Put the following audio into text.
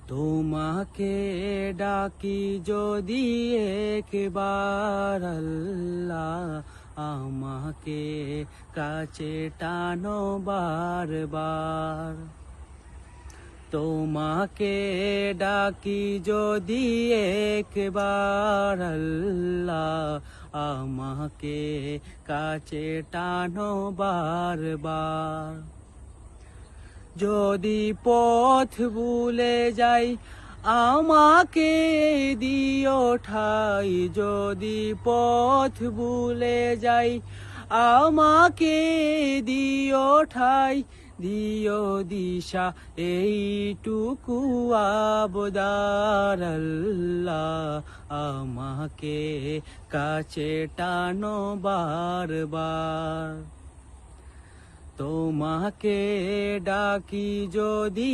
তোমাকে ডাকি যদি একবার আল্লাহ, আমাকে কাছে টানো বারবার। তোমাকে ডাকি যদি একবার আল্লাহ, আমাকে কাছে টানো বারবার। যদি পথ ভুলে যাই আমাকে দিও ঠাই, যদি পথ ভুলে যাই আমাকে দিও ঠাই, দিও দিশা এইটুকু আবদার আল্লাহ, আমাকে কাছে টানো বারবার। তোমাকে ডাকি যদি